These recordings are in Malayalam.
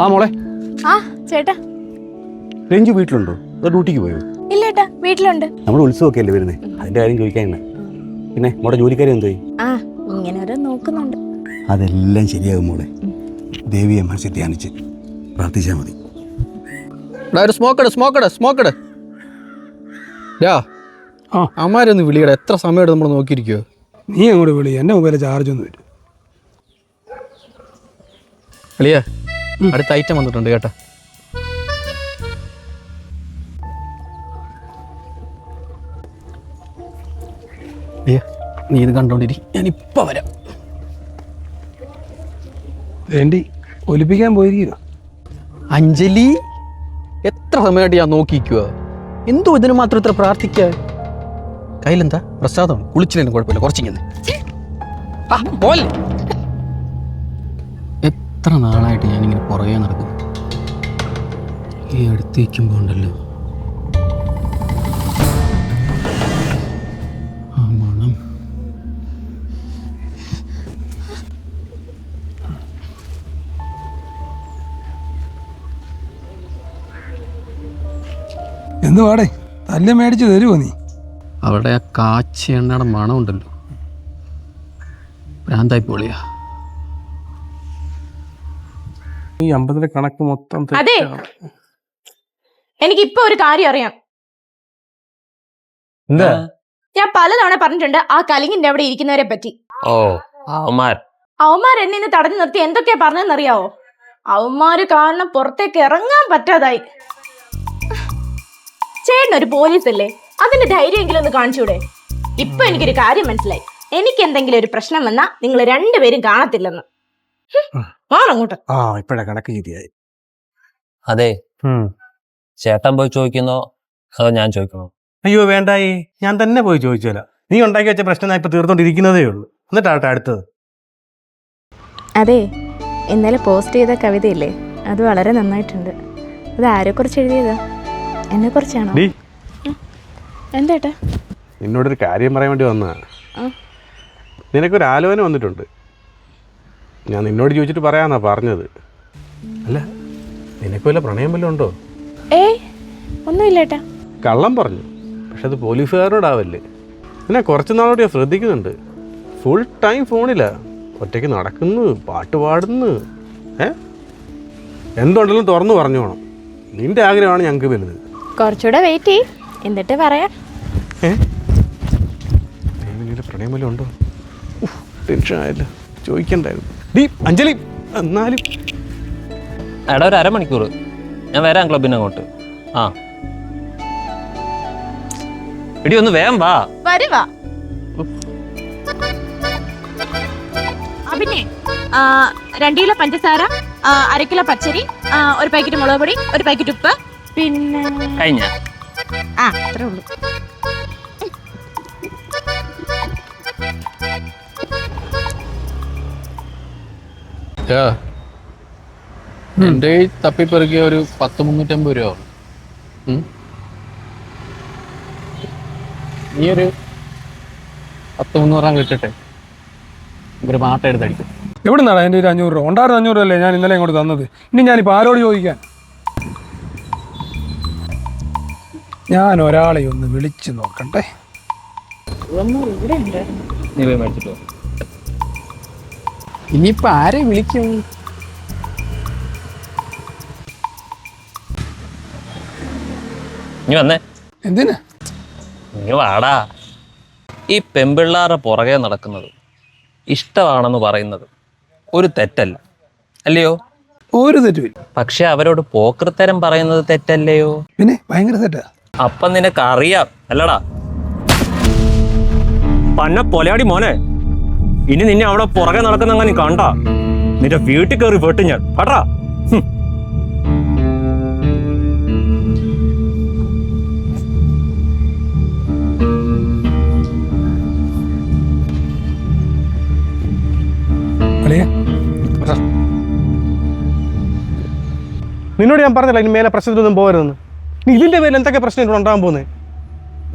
ആ മോളെ. ആ ചേട്ടാ. രഞ്ജു വീട്ടിലുണ്ടോ? അതോ ഡ്യൂട്ടിക്ക് പോയോ? ഇല്ല ഏട്ടാ, വീട്ടിലുണ്ട്. നമ്മുടെ ഉത്സവമൊക്കെ അല്ലേ വരുന്നത്, അതിന്റെ കാര്യം ചോദിക്കാനാണ്. പിന്നെ മോടെ ജോലിക്കാരി എന്തോ? ആ ഇങ്ങനെ ഓരോ നോക്കുന്നുണ്ട്. അതെല്ലാം ശരിയാകും മോളെ. ദേവിയെ മനസ്സിൽ ധ്യാനിച്ച് പ്രാർത്ഥിച്ചാൽ മതി. സ്മോക്കട് അമ്മാരൊന്ന് വിളിയട. എത്ര സമയമായിട്ട് നമ്മൾ നോക്കിയിരിക്കുവോ? നീ അങ്ങോട്ട് വിളി, എൻ്റെ മൊബൈലിൽ ചാർജ് ഒന്നും വരും. വിളിയാ, അടുത്ത ഐറ്റം വന്നിട്ടുണ്ട് കേട്ടോ. നീ ഇത് കണ്ടോണ്ടിരി, ഞാനിപ്പോ വരാം. വേണ്ടി ഒലിപ്പിക്കാൻ പോയിരിക്കുക. അഞ്ജലി, എത്ര സമയമായിട്ട് ഞാൻ നോക്കിയിരിക്കുക. എന്തോ ഇതിന് മാത്രം ഇത്ര പ്രാർത്ഥിക്കുക. കയ്യിലെന്താ പ്രസാദം? കുളിച്ചില്ലേലും കുഴപ്പമില്ല, കുറച്ചിങ്ങനെ. എത്ര നാളായിട്ട് ഞാനിങ്ങനെ പുറകെ നടക്കുന്നു. ഈ അടുത്തേക്കുമ്പോ ഉണ്ടല്ലോ ആ മണം. എന്തുവാടേ, തല്ല് മേടിച്ച് തരുമോ നീ? അവിടെ ആ കാച്ചി എണ്ണയുടെ മണം ഉണ്ടല്ലോ, ഭ്രാന്തായി പൊളിയാ. ഈ അമ്പതിലെ കണക്ക് മൊത്തം അതെ, എനിക്കിപ്പോ ഒരു കാര്യം അറിയാം. എന്താ? ഞാൻ പലതവണ പറഞ്ഞിട്ടുണ്ട് ആ കലിങ്ങിന്റെ അവിടെ ഇരിക്കുന്നവരെ പറ്റി. ഓ, അവന്മാർ എന്നെ ഇന്ന് തടഞ്ഞു നിർത്തി എന്തൊക്കെയാ പറഞ്ഞെന്നറിയാവോ? അവന്മാര് കാരണം പുറത്തേക്ക് ഇറങ്ങാൻ പറ്റാതായി. ചേട്ടനൊരു പോലീസ് അല്ലേ, അതിന്റെ ധൈര്യമെങ്കിലും ഒന്ന് കാണിച്ചൂടെ? ഇപ്പൊ എനിക്കൊരു കാര്യം മനസ്സിലായി. എനിക്ക് എന്തെങ്കിലും ഒരു പ്രശ്നം വന്നാ നിങ്ങൾ രണ്ടുപേരും കാണത്തില്ലെന്ന്. അങ്ങോട്ട് ഇപ്പഴാ കണക്ക് ശരിയായി. അതെ, ചേട്ടൻ പോയി ചോദിക്കുന്നോ അതോ ഞാൻ ചോദിക്കണോ? അയ്യോ വേണ്ടായി, ഞാൻ തന്നെ പോയി ചോദിച്ചാലോ. നീ ഉണ്ടാക്കി വെച്ച പ്രശ്നം ഞാൻ ഇപ്പൊ തീർത്തോണ്ടിരിക്കുന്നതേ ഉള്ളൂ. എന്നിട്ടാട്ടെ അടുത്തത്. അതെ, ഇന്നലെ പോസ്റ്റ് ചെയ്ത കവിതയില്ലേ, അത് വളരെ നന്നായിട്ടുണ്ട്. അത് ആരെ കുറിച്ച് എഴുതിയതാ? എന്നെ കുറിച്ചാണോ? എന്തേട്ടാ? നിന്നോടൊരു കാര്യം പറയാൻ വേണ്ടി വന്നാ. നിനക്കൊരു ആലോചന വന്നിട്ടുണ്ട്. ഞാൻ നിന്നോട് ചോദിച്ചിട്ട് പറയാന്നാ പറഞ്ഞത്. അല്ല, നിനക്ക് വല്ല പ്രണയം വല്ലതും ഉണ്ടോ? ഒന്നുമില്ലേട്ടാ. കള്ളം പറഞ്ഞു, പക്ഷെ അത് പോലീസുകാരോടാവല്ലേ. പിന്നെ കുറച്ച് നാളോട് ഞാൻ ശ്രദ്ധിക്കുന്നുണ്ട്. ഫുൾ ടൈം ഫോണിലാ, ഒറ്റയ്ക്ക് നടക്കുന്നു, പാട്ട് പാടുന്നു. എന്തുണ്ടെങ്കിലും തുറന്നു പറഞ്ഞു പോകണം. നിന്റെ ആഗ്രഹമാണ് ഞങ്ങൾക്ക് വലുത്. കുറച്ചുകൂടെ വെയിറ്റ് ചെയ്യ്, എന്നിട്ട് പറയാം. പ്രണയം വല്ലതും ഉണ്ടോ? ടെൻഷൻ ആയല്ലോ, ചോദിക്കണ്ടായിരുന്നു. ഡീ അഞ്ജലി, എന്നാലും എടാ, ഒരു അരമണിക്കൂർ ഞാൻ വരാം ക്ലബിന് അങ്ങോട്ട്. ആ എടി, ഒന്ന് വേഗം വാ. വരുവാ. പിന്നെ 2 കിലോ പഞ്ചസാര, 1/2 കിലോ പച്ചരി, 1 പാക്കറ്റ് മുളക് പൊടി, 1 പാക്കറ്റ് ഉപ്പ്, പിന്നെ കഴിഞ്ഞ അത്രേ ഉള്ളൂ. എൻ്റെ ഈ തപ്പിപ്പെറുക്കിയ ഒരു 10-350 രൂപ ആവും. നീ ഒരു 10-300 കിട്ടട്ടെ, ഒരു മാട്ട എടുത്തടിക്കും. എവിടെ നിന്നാണ് എൻ്റെ ഒരു 500 രൂപ? 500 രൂപ അല്ലേ ഞാൻ ഇന്നലെ ഇങ്ങോട്ട് തന്നത്. ഇനി ഞാനിപ്പോൾ ആരോട് ചോദിക്കാൻ? ഞാൻ ഒരാളെ ഒന്ന് വിളിച്ചു നോക്കട്ടെ. നീ പോയി മേടിച്ചിട്ടോ. ഇനിയിപ്പോൾ ആരെ വിളിക്കും? നീ വന്നേ. എന്തിനാ? നീ വാടാ. ഈ പെമ്പിള്ളാരുടെ പുറകെ നടക്കുന്നത് ഇഷ്ടമാണെന്ന് പറയുന്നത് ഒരു തെറ്റല്ല, അല്ലയോ? ഒരു തെറ്റുമില്ല. പക്ഷെ അവരോട് പോക്കൃത്തരം പറയുന്നത് തെറ്റല്ലയോ? പിന്നെ ഭയങ്കര തെറ്റാ. അപ്പം നിനക്ക് അറിയാം അല്ലടാ? പന്ന പൊലയാടി മോനെ, ഇനി നിന്നെ അവിടെ പുറകെ നടക്കുന്ന നീ കണ്ട നിന്റെ വീട്ടിൽ കയറി വെട്ടു ഞാൻ കേട്ടാ. നിന്നോട് ഞാൻ പറഞ്ഞില്ല ഇനി മേലെ പ്രശ്നത്തിലൊന്നും പോകരുതെന്ന്. നീ ഇതിന്റെ പേരിൽ എന്തൊക്കെ പ്രശ്നം ഇവിടെ ഉണ്ടാകാൻ പോകുന്നത്?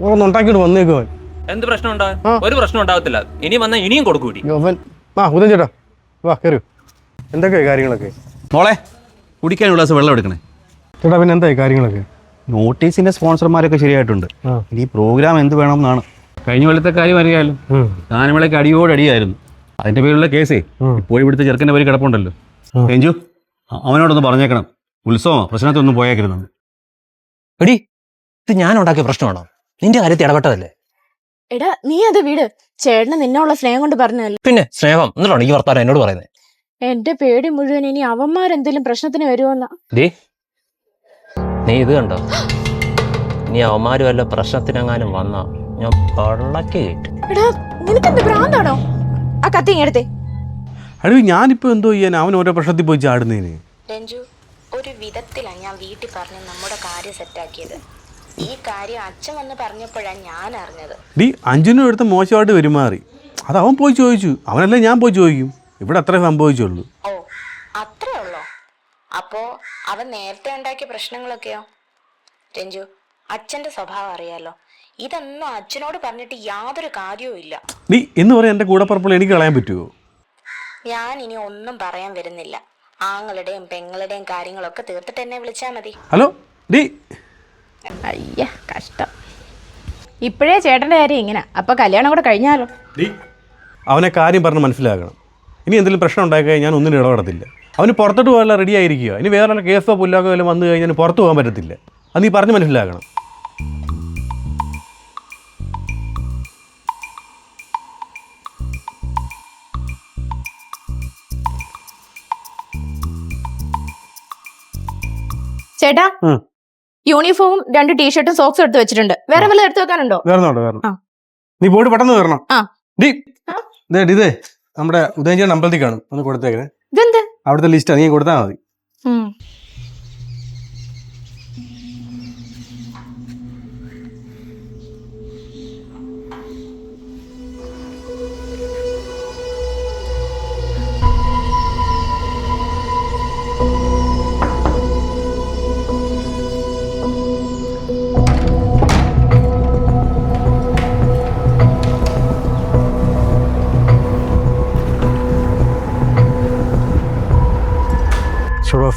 ഓരോന്ന് ഉണ്ടാക്കിയിട്ട് വന്നേക്കുവാൻ. എന്ത് പ്രശ്നം ഉണ്ടാകും? ഒരു പ്രശ്നം ഉണ്ടാകത്തില്ല. ഇനി വന്നാൽ ഇനിയും കൊടുക്കൂടി. ഉദയൻ ചേട്ടാ, വാ കയറി. എന്തൊക്കെയാ കാര്യങ്ങളൊക്കെ? മോളെ, കുടിക്കാനുള്ള ഗ്ലാസ് വെള്ളം എടുക്കണേ. ചേട്ടാ പിന്നെ എന്തായി കാര്യങ്ങളൊക്കെ? നോട്ടീസിന്റെ സ്പോൺസർമാരൊക്കെ ശരിയായിട്ടുണ്ട്. ആ. ഇനി പ്രോഗ്രാം എന്ത് വേണമെന്നാണ്. കഴിഞ്ഞ കൊല്ലത്തെ കാര്യം അറിയാമല്ലോ, ഗാനമേളയ്ക്ക് അടിയോടടിയായിരുന്നു. അതിന്റെ പേരിലുള്ള കേസേ ഇപ്പോഴും ഇവിടുത്തെ ചെറുക്കൻ്റെ പേര് കിടപ്പുണ്ടല്ലോ. രഞ്ജു അവനോടൊന്ന് പറഞ്ഞേക്കണം, ഉത്സവം പ്രശ്നത്തൊന്നും പോയേക്കരുതെന്ന്. എടി, ഇത് ഞാൻ ഉണ്ടാക്കിയ പ്രശ്നമാണോ? നിന്റെ കാര്യത്തിൽ ഇടപെട്ടതല്ലേ? എടാ നീ അത് വീട്. ചേട്ടന് നിന്നുള്ള സ്നേഹം കൊണ്ട് പറഞ്ഞതല്ലേ. പിന്നെ സ്നേഹം എന്നിട്ടാണ് ഈ വർത്താനം എന്നോട് പറയുന്നത്? എന്റെ പേടി മുഴുവൻ ഇനി അവന്മാരെന്തെങ്കിലും പ്രശ്നത്തിന് വരുമോന്നാ. ദേ, നീ ഇത് കണ്ടോ? നീ അവന്മാര് വല്ല പ്രശ്നത്തിനെങ്ങാനും വന്നാ ഞാൻ പള്ളക്ക് കയറ്റും. എടാ നിനക്കെന്ത് ഭ്രാന്താണോ? ആ കത്തി ഇങ്ങെടുത്തേ. അടി ഞാനിപ്പോൾ എന്തോ ചെയ്യാൻ? അവൻ ഓരോ പ്രശ്നത്തിൽ പോയി ചാടുന്നതിന്. രഞ്ജു, ഒരു വിധത്തിലാണ് ഞാൻ വീട്ടിൽ പറഞ്ഞ് നമ്മുടെ കാര്യം സെറ്റാക്കിയത്. ഈ കാര്യം അച്ഛൻ വന്ന് പറഞ്ഞപ്പോഴാണ് ഞാൻ അറിഞ്ഞത്. ഡി അഞ്ജുനും എടുത്ത് മോശമായിട്ട് പെരുമാറി. അത് അവൻ പോയി ചോദിച്ചു. അവനല്ലേ ഞാൻ പോയി ചോദിക്കും. ഇവിടെ അത്രേ സംഭവിച്ചുള്ളൂ. ഓ അത്രേ ഉള്ളോ? അപ്പോ അവൻ നേരത്തെ ഉണ്ടാക്കിയ പ്രശ്നങ്ങളൊക്കെയോ? രഞ്ജു, അച്ഛന്റെ സ്വഭാവം അറിയാലോ. ഇതൊന്നും അച്ഛനോട് പറഞ്ഞിട്ട് യാതൊരു കാര്യവും ഇല്ല. നീ എന്ന് പറയാൻ എൻ്റെ കൂടപ്പുറപ്പോൾ എനിക്ക് കളയാൻ പറ്റുമോ? ഞാൻ ഇനി ഒന്നും പറയാൻ വരുന്നില്ല. ആങ്ങളുടെയും പെങ്ങളുടെയും കാര്യങ്ങളൊക്കെ തീർത്തിട്ട് എന്നെ വിളിച്ചാൽ മതി. Hello D. അയ്യ കഷ്ടം. ഇപ്പോഴേ ചേട്ടൻ്റെ കാര്യം ഇങ്ങനെ, അപ്പൊ കല്യാണം കൂടെ കഴിഞ്ഞാലോ? ഡി അവനെ കാര്യം പറഞ്ഞ് മനസ്സിലാക്കണം. ഇനി എന്തെങ്കിലും പ്രശ്നം ഉണ്ടായിക്കഴിഞ്ഞാൽ ഞാൻ ഒന്നിനും ഇടപെടത്തില്ല. അവന് പുറത്തോട്ട് പോകാനുള്ള റെഡി ആയിരിക്കുക. ഇനി വേറെ കേസോ പുല്ലാക്കോ വല്ലതും വന്നു കഴിഞ്ഞാൽ പുറത്ത് പോകാൻ പറ്റത്തില്ല. അത് നീ പറഞ്ഞ് മനസ്സിലാക്കണം. ചേട്ടാ, യൂണിഫോമും 2 ടീഷർട്ടും സോക്സും എടുത്ത് വെച്ചിട്ടുണ്ട്. വേറെ വല്ലതും എടുത്തു വെക്കാനുണ്ടോ? വേറെ നീ പോയിട്ട് പെട്ടെന്ന് വരണം. ആ. ഡി ഇതേ നമ്മുടെ ഉദയഞ്ചേട്ടൻ അമ്പലത്തിൽ കാണും, ഒന്ന് കൊടുത്തേക്കണേ. ഇതെന്ത്? അവിടുത്തെ ലിസ്റ്റ് നീ കൊടുത്താൽ മതി.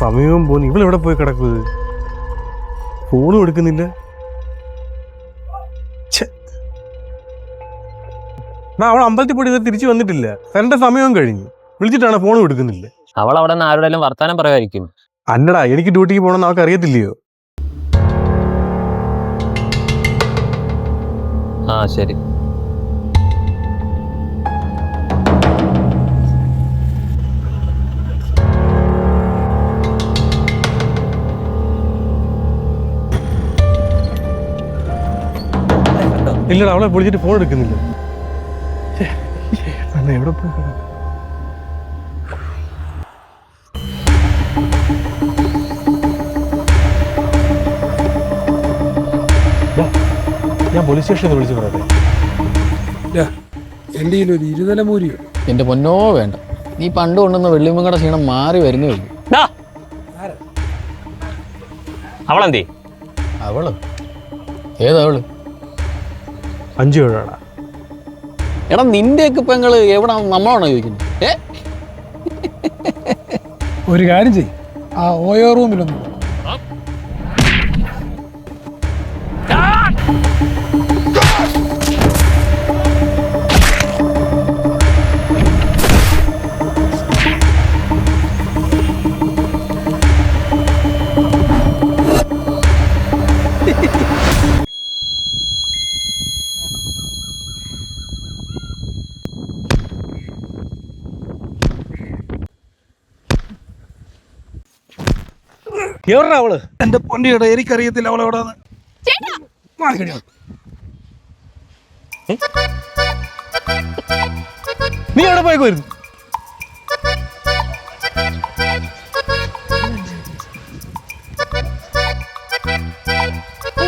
സമയവും പോകുന്നു. ഇവളെവിടെ പോയി കിടക്കുന്നത്? ഫോണും എടുക്കുന്നില്ല. അവൾ അമ്പലത്തിൽ പോയി തിരിച്ചു വന്നിട്ടില്ല. തന്റെ സമയവും കഴിഞ്ഞു. വിളിച്ചിട്ടാണ് ഫോണും എടുക്കുന്നില്ല. അവൾ അവിടെ നിന്ന് ആരോടെങ്കിലും വർത്താനം പറയുമായിരിക്കും. അല്ലടാ, എനിക്ക് ഡ്യൂട്ടിക്ക് പോകണമെന്ന് അവൾക്ക് അറിയത്തില്ലയോ? ആ ശരി. ഇല്ലടാ, അവളെ വിളിച്ചിട്ട് ഫോൺ എടുക്കുന്നില്ല. എവിടെ പോയി കിടക്കും? ഞാൻ പോലീസ് സ്റ്റേഷനിൽ വിളിച്ച് പറയട്ടെ. എൻ്റെ കയ്യിൽ ഒരു 20 മൂരിയോ. എൻ്റെ പൊന്നോ വേണ്ട, നീ പണ്ട് കൊണ്ടുവന്ന വെള്ളിമങ്ങടെ ക്ഷീണം മാറി വരുന്നേ ഉള്ളൂ. അവളെന്തേ? അവള് ഏതവള്? 5 ഏഴാടാ. എടാ നിന്റെയൊക്കെ പെങ്ങള് എവിടെ നമ്മളാണോ ചോദിക്കുന്നത്? ഒരു കാര്യം ചെയ്യും, ആ ഓയോ റൂമിലൊന്നും എവിടാ അവള്? എന്റെ പൊന്നിയുടെ എനിക്കറിയത്തില്ല അവളെവിടാന്ന്. നീ എവിടെ പോയേക്കുമായിരുന്നു?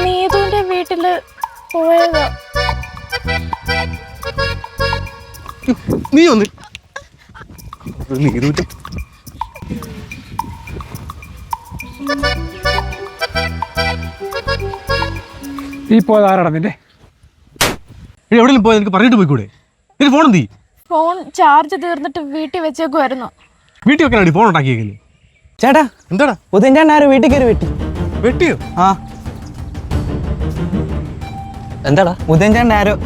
നീതുവിന്റെ വീട്ടില് പോയതാ. നീ ഒന്ന് നീരൂറ്റ ഈ പോയത് ആരാടാ നിന്റെ? എവിടെയും പോയത് എനിക്ക് പറഞ്ഞിട്ട് പോയിക്കൂടെ? എനിക്ക് ഫോൺ എന്തി? ഫോൺ ചാർജ് തീർന്നിട്ട് വീട്ടിൽ വെച്ചേക്കുമായിരുന്നു. വീട്ടിൽ വെക്കാനാണ് ഫോൺ ഉണ്ടാക്കിയേക്കുന്നത്. ചേട്ടാ എന്താടാ ഉദയൻ ആരോ വീട്ടിൽ കയറി വെട്ടി. വെട്ടിയോ? ആ എന്താടാ ഉദയൻ ആരോ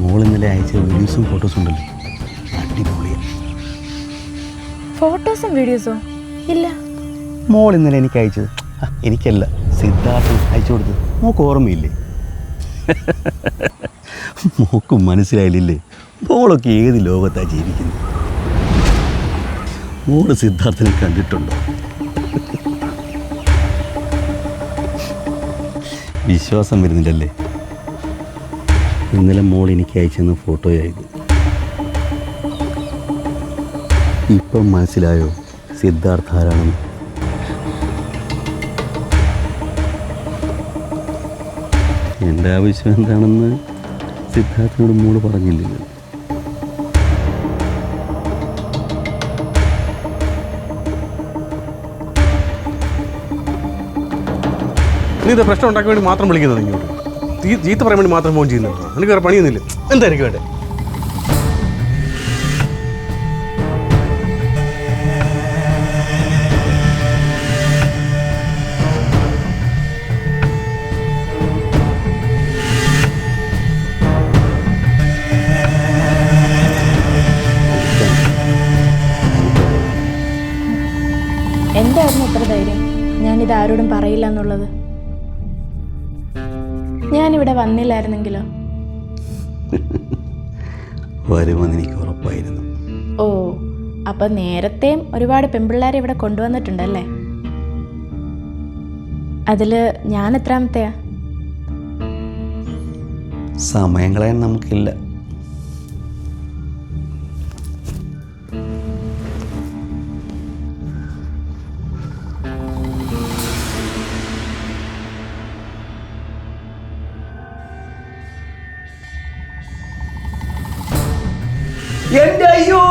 മോൾ ഇന്നലെ അയച്ച വീഡിയോസും ഫോട്ടോസും ഉണ്ടല്ലോ, അടിപൊളിയാണ്. ഫോട്ടോസും വീഡിയോസോ? ഇല്ല. മോൾ ഇന്നലെ എനിക്ക് അയച്ചത്, എനിക്കല്ല സിദ്ധാർത്ഥൻ അയച്ചു കൊടുത്തത്, മോക്ക് ഓർമ്മയില്ലേ? മോക്കും മനസ്സിലായില്ലേ? മോളൊക്കെ ഏത് ലോകത്താണ് ജീവിക്കുന്നത്? മോള് സിദ്ധാർത്ഥനെ കണ്ടിട്ടുണ്ടോ? വിശ്വാസം വരുന്നില്ലല്ലേ? ഇന്നലെ മോൾ എനിക്ക് അയച്ചെന്ന ഫോട്ടോയായിരുന്നു. ഇപ്പം മനസ്സിലായോ സിദ്ധാർത്ഥ ആരാണെന്ന്? എൻ്റെ ആവശ്യം എന്താണെന്ന് സിദ്ധാർത്ഥനോട് മോള് പറഞ്ഞില്ലല്ലോ. നീ ഇത് പ്രശ്നം ഉണ്ടാക്കാൻ വേണ്ടി മാത്രം വിളിക്കുന്നത് ഇങ്ങോട്ട്, ചീത്ത പറയാൻ വേണ്ടി മാത്രം ഫോൺ ചെയ്യുന്നത്. നിനക്ക് വേറെ പണിയൊന്നുമില്ല. എന്തായിരിക്കും വേണ്ടേ? എന്തായിരുന്നു ഇത്ര ധൈര്യം ഞാനിത് ആരോടും പറയില്ല എന്നുള്ളത്? ഞാനിവിടെ വന്നില്ലായിരുന്നെങ്കിലോ? വരുമെന്ന് എനിക്ക് ഉറപ്പായിരുന്നു. ഓ, അപ്പൊ നേരത്തെയും ഒരുപാട് പെൺപിള്ളേരെ ഇവിടെ കൊണ്ടുവന്നിട്ടുണ്ടല്ലേ? അതില് ഞാൻ എത്രാമത്തെയാ? സമയം കളയാൻ നമുക്കില്ല. എന്റെ അയ്യോ